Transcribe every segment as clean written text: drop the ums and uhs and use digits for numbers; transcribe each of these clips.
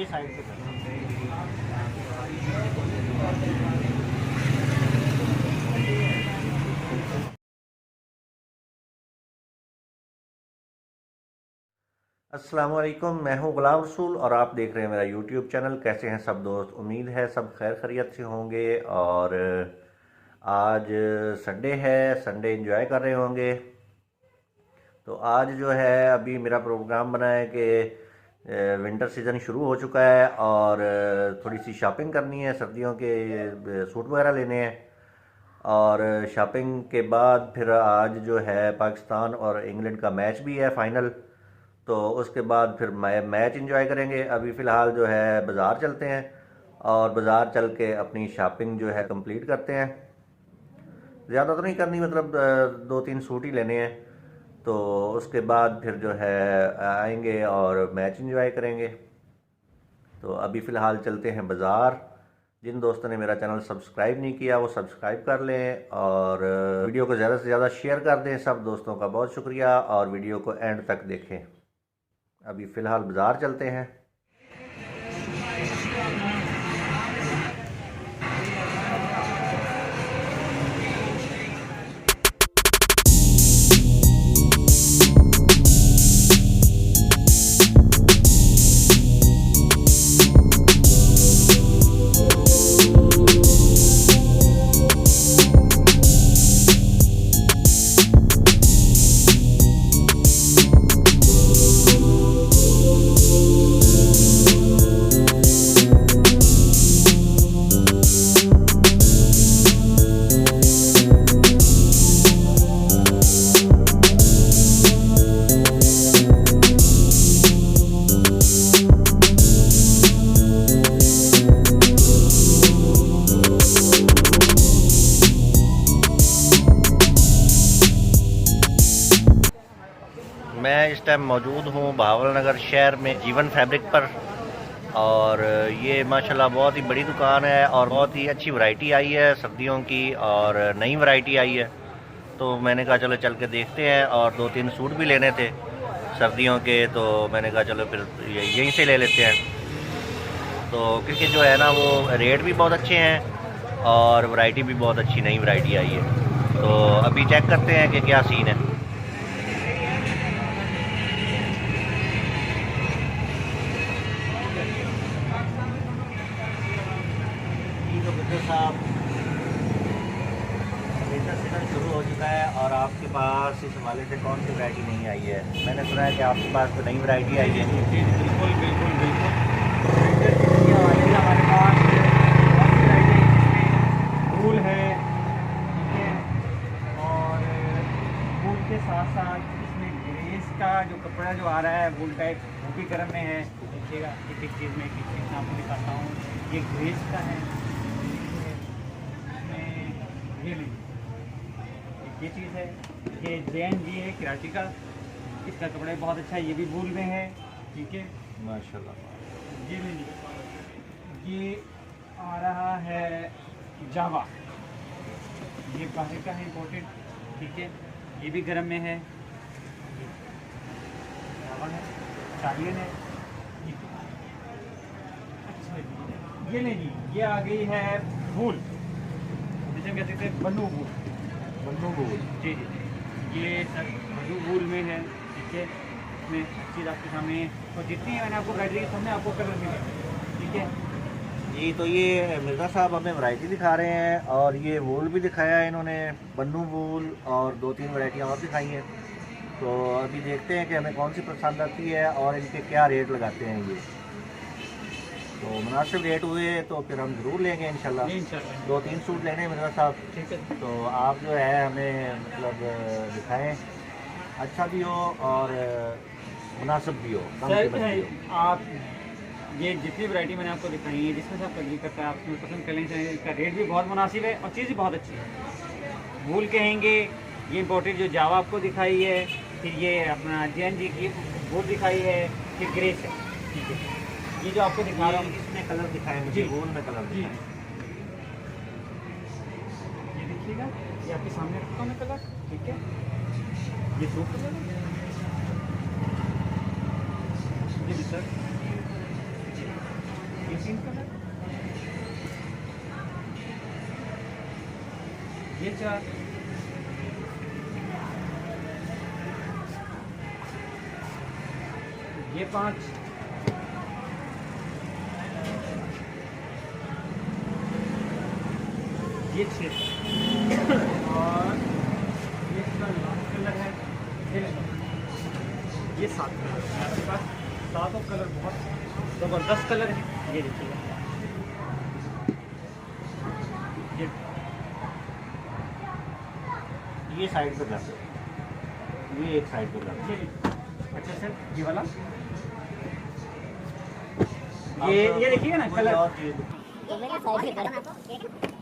ये साइड पे कर। अस्सलाम वालेकुम, मैं हूं गुलाम रसूल और आप देख रहे हैं मेरा यूट्यूब चैनल। कैसे हैं सब दोस्त? उम्मीद है सब खैर खैरियत से होंगे। और आज संडे है, संडे एंजॉय कर रहे होंगे। तो आज जो है अभी मेरा प्रोग्राम बना है कि विंटर सीज़न शुरू हो चुका है और थोड़ी सी शॉपिंग करनी है, सर्दियों के सूट वगैरह लेने हैं। और शॉपिंग के बाद फिर आज जो है पाकिस्तान और इंग्लैंड का मैच भी है फाइनल, तो उसके बाद फिर मैच एंजॉय करेंगे। अभी फ़िलहाल जो है बाज़ार चलते हैं और बाज़ार चल के अपनी शॉपिंग जो है कंप्लीट करते हैं। ज़्यादा तो नहीं करनी, मतलब 2-3 सूट ही लेने हैं। तो उसके बाद फिर जो है आएंगे और मैच एंजॉय करेंगे। तो अभी फ़िलहाल चलते हैं बाज़ार। जिन दोस्तों ने मेरा चैनल सब्सक्राइब नहीं किया वो सब्सक्राइब कर लें और वीडियो को ज़्यादा से ज़्यादा शेयर कर दें। सब दोस्तों का बहुत शुक्रिया और वीडियो को एंड तक देखें। अभी फ़िलहाल बाज़ार चलते हैं। मैं इस टाइम मौजूद हूँ बहावल नगर शहर में जीवन फैब्रिक पर। और ये माशाल्लाह बहुत ही बड़ी दुकान है और बहुत ही अच्छी वैरायटी आई है सर्दियों की और नई वैरायटी आई है। तो मैंने कहा चलो चल के देखते हैं और 2-3 सूट भी लेने थे सर्दियों के, तो मैंने कहा चलो फिर यहीं से ले लेते हैं। तो क्योंकि जो है ना वो रेट भी बहुत अच्छे हैं और वैरायटी भी बहुत अच्छी नई वैरायटी आई है। तो अभी चेक करते हैं कि क्या सीन है। साहब, विंटर सीजन शुरू हो चुका है और आपके पास इस हवाले से कौन सी वैरायटी नहीं आई है? मैंने सुना है कि आपके पास तो नई वैरायटी आई है। जी बिल्कुल बिल्कुल बिल्कुल। विंटर सीजन के हवाले से हमारे पास बहुत सी वैरायटी है, फूल है, ठीक है। और फूल के साथ साथ इसमें ग्रेस का जो कपड़ा जो आ रहा है वूल टाइप, वो भी गर्म में है। देखिएगा एक एक चीज़ में, एक एक चीज़ आपको दिखाता हूँ। ये ग्रेस का है, ये लीजिए, ये चीज़ है। ये JNG है कराची का, इसका कपड़ा बहुत अच्छा है, ये भी वूल में है, ठीक है माशाल्लाह। ये लीजिए, ये आ रहा है जावा, ये बाहर का है इम्पोर्टेड, ठीक है। ये भी गर्म में है, जावा है, चालियन है। अच्छा ये नहीं जी, ये आ गई है वूल, जिसे कहते थे बन्नू वूल। बन्नू वूल, जी जी जी, ये सर बन्नू वूल में है, ठीक है। इसमें चीज़ आपके सामने है और जितनी मैंने आपको वैरायटी के सामने आपको कलर मिलेगा, ठीक है जी। तो ये मिर्ज़ा साहब हमें वैरायटी दिखा रहे हैं और ये वूल भी दिखाया है इन्होंने, बन्नू वूल, और 2-3 वैरायटियाँ और दिखाई हैं। तो अभी देखते हैं कि हमें कौन सी पसंद आती है और इनके क्या रेट लगाते हैं ये। तो मुनासिब रेट हुए तो फिर हम ज़रूर लेंगे इंशाल्लाह। 2-3 सूट लेने हैं मिर्ज़ा साहब, ठीक है। तो आप जो है हमें मतलब दिखाएं, अच्छा भी हो और मुनासिब भी हो, कम कीमत भी हो। आप ये जितनी वैरायटी मैंने आपको दिखाई है, जिसमें से आप एग्री करता है, आप उसमें पसंद कर लें। इसका रेट भी बहुत मुनासिब है और चीज़ भी बहुत अच्छी है। वूल कहेंगे, ये इम्पोर्टेड जो जावा आपको दिखाई है, फिर ये अपना JNG की वूल दिखाई है, फिर ग्रेस है, ठीक है। ये जो आपको दिखा रहा हूँ, इसमें कलर दिखाएं मुझे, वूल में कलर जी, दिखाएं। ये देखिएगा, ये आपके सामने रखता हूँ मैं कलर, ठीक है। ये दो कलर है, ये भी सर, ये 3 कलर, ये 4, ये 5, ये 6 और ये इसका लास्ट कलर है, ये 7 कलर। मेरे पास 7 कलर बहुत ज़बरदस्त कलर है। ये देखिएगा, ये साइड पे कर दो, ये एक साइड पे कर दो। ये अच्छा सर, ये वाला, ये देखिएगा ना कलर, ये मेरा साइड पे कर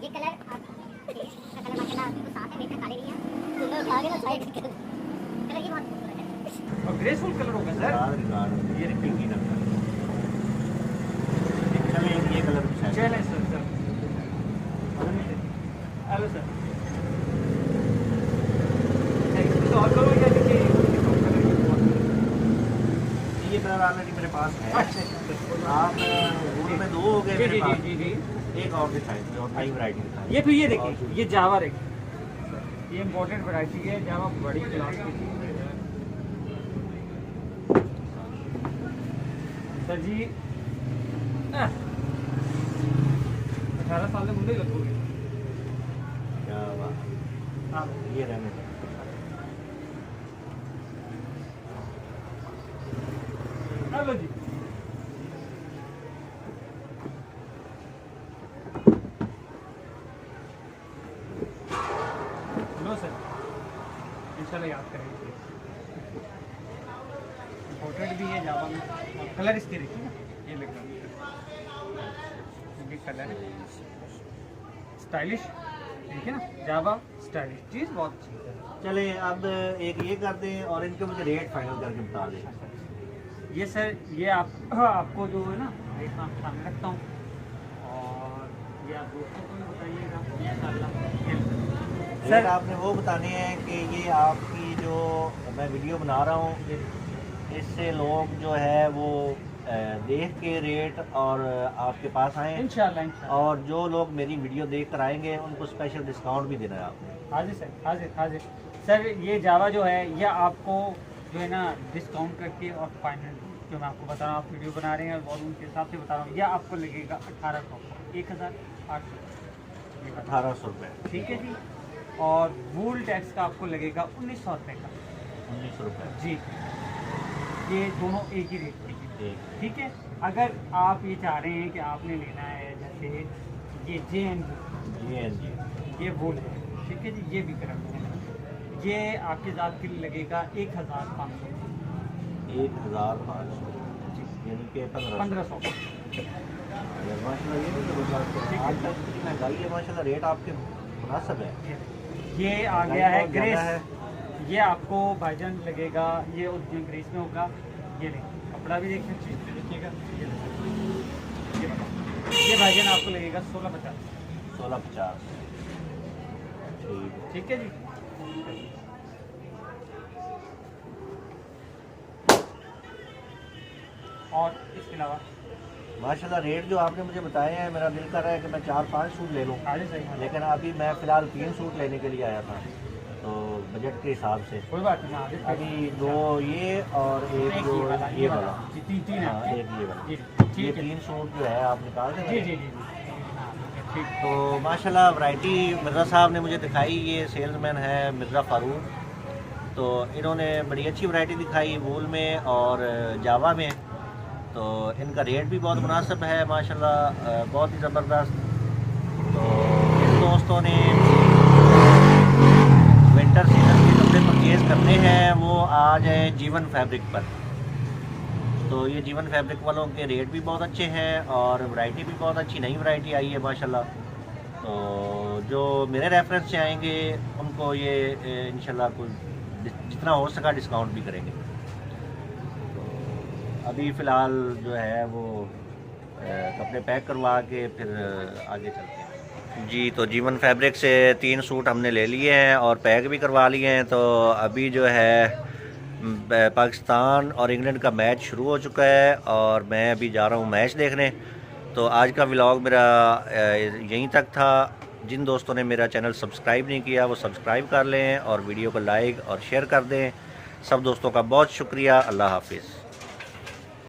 ये कलर का कलर माशाल्लाह आपको साथ में काले नहीं है, तो मैं उठा के ना साइड पे कलर ये बहुत खूबसूरत है और ग्रेसफुल कलर होगा सर। ये पिंकी रंग का। चलिए ये कलर भी साइड पे। चलें सर, हेलो सर, तो और करो या देखिए ये कलर ऑलरेडी मेरे पास है। अच्छा आप रूल में 2 हो गए जी मेरे जी पास। जी जी, एक और दिखाई और नई वैरायटी दिखाई। ये फिर ये देखिए, ये जावा देखिए, ये इम्पोर्टेंट वैरायटी है, जावा बड़ी क्लास की चीज़ है सर जी। 18 साल के मुंडे लगोगे। क्या बात। हाँ ये रहने दो। हेलो जी, लो सर, इंशाल्लाह याद करेंगे। इम्पोर्टेंट भी है जावा में, और कलर इसके देखिए ना, ये लगा ये कलर है स्टाइलिश, देखिए ना, जावा स्टाइलिश चीज़ बहुत अच्छी है। चले अब एक ये कर दें और इनके मुझे रेट फाइनल करके बता दें। ये सर, ये आपको जो है ना रेट मैं आपके सामने रखता हूँ, और ये आप दोस्तों को भी बताइएगा इंशाल्लाह। रेट आपने वो बताने हैं कि ये आपकी जो मैं वीडियो बना रहा हूँ इससे लोग जो है वो देख के रेट और आपके पास आए इंशाल्लाह और जो लोग मेरी वीडियो देख कर आएंगे उनको स्पेशल डिस्काउंट भी देना है आपने। हाजिर सर, हाजिर सर। ये जावा जो है ये आपको जो है ना डिस्काउंट करके और फाइनल जो मैं आपको बता रहा हूँ, आप वीडियो बना रहे हैं और वॉल्यूम के हिसाब से बता रहा हूँ, यह आपको लगेगा 1800, 1800, 1800 रुपये। ठीक है जी। और वूल टैक्स का आपको लगेगा 1900 रुपये का 1900 रुपये। जी। ये दोनों एक ही रेट के हैं, ठीक। ठीक है। अगर आप ये चाह रहे हैं कि आपने लेना है जैसे ये JNG, ये वूल है, ठीक है जी, ये भी करम है, ये आपके ज़ात के लिए लगेगा 1500, 1500 यानी कि 1500। 1500। माशाल्लाह ये भी ज़बरदस्त है। आजकल इतनी महंगाई है माशाल्लाह, रेट आपके मुनासिब है। ये आ गया है बहुत ज़्यादा ग्रेस, ये आपको भाईजान लगेगा, ये ओरिजिनल ग्रेस में होगा। ये देखिए कपड़ा भी देख सकते हैं, देखिएगा ये भाईजान आपको लगेगा 1650। 1650। ठीक ठीक है। है जी। और इसके अलावा माशाल्लाह रेट जो आपने मुझे बताए हैं मेरा दिल कर रहा है कि मैं 4-5 सूट ले लूँ, आगे सही, लेकिन अभी मैं फ़िलहाल 3 सूट लेने के लिए आया था तो बजट के हिसाब से कोई बात नहीं, आगे अभी 2 ये और एक जो ये वाला। जी, तीन हाँ, है एक ये वाला। जी, ये ठीक है 3 सूट जो है आप निकाल दें। जी जी जी ठीक। तो माशाल्लाह वैरायटी मिर्ज़ा साहब ने मुझे दिखाई, ये सेल्समैन है मिर्ज़ा फ़ारूक, तो इन्होंने बड़ी अच्छी वैरायटी दिखाई वूल में और जावा में। तो इनका रेट भी बहुत मुनासिब है माशाल्लाह, बहुत ही ज़बरदस्त। तो इन दोस्तों ने विंटर सीजन के कपड़े परचेज़ करने हैं वो आ जाए जीवन फैब्रिक पर। तो ये जीवन फैब्रिक वालों के रेट भी बहुत अच्छे हैं और वैरायटी भी बहुत अच्छी नई वैरायटी आई है माशाल्लाह। तो जो मेरे रेफरेंस से आएंगे उनको ये इंशाल्लाह कुछ जितना हो सका डिस्काउंट भी करेंगे। तो अभी फ़िलहाल जो है वो कपड़े पैक करवा के फिर आगे चलते हैं जी। तो जीवन फैब्रिक से 3 सूट हमने ले लिए हैं और पैक भी करवा लिए हैं। तो अभी जो है पाकिस्तान और इंग्लैंड का मैच शुरू हो चुका है और मैं अभी जा रहा हूँ मैच देखने। तो आज का व्लॉग मेरा यहीं तक था। जिन दोस्तों ने मेरा चैनल सब्सक्राइब नहीं किया वो सब्सक्राइब कर लें और वीडियो को लाइक और शेयर कर दें। सब दोस्तों का बहुत शुक्रिया। अल्लाह हाफिज़।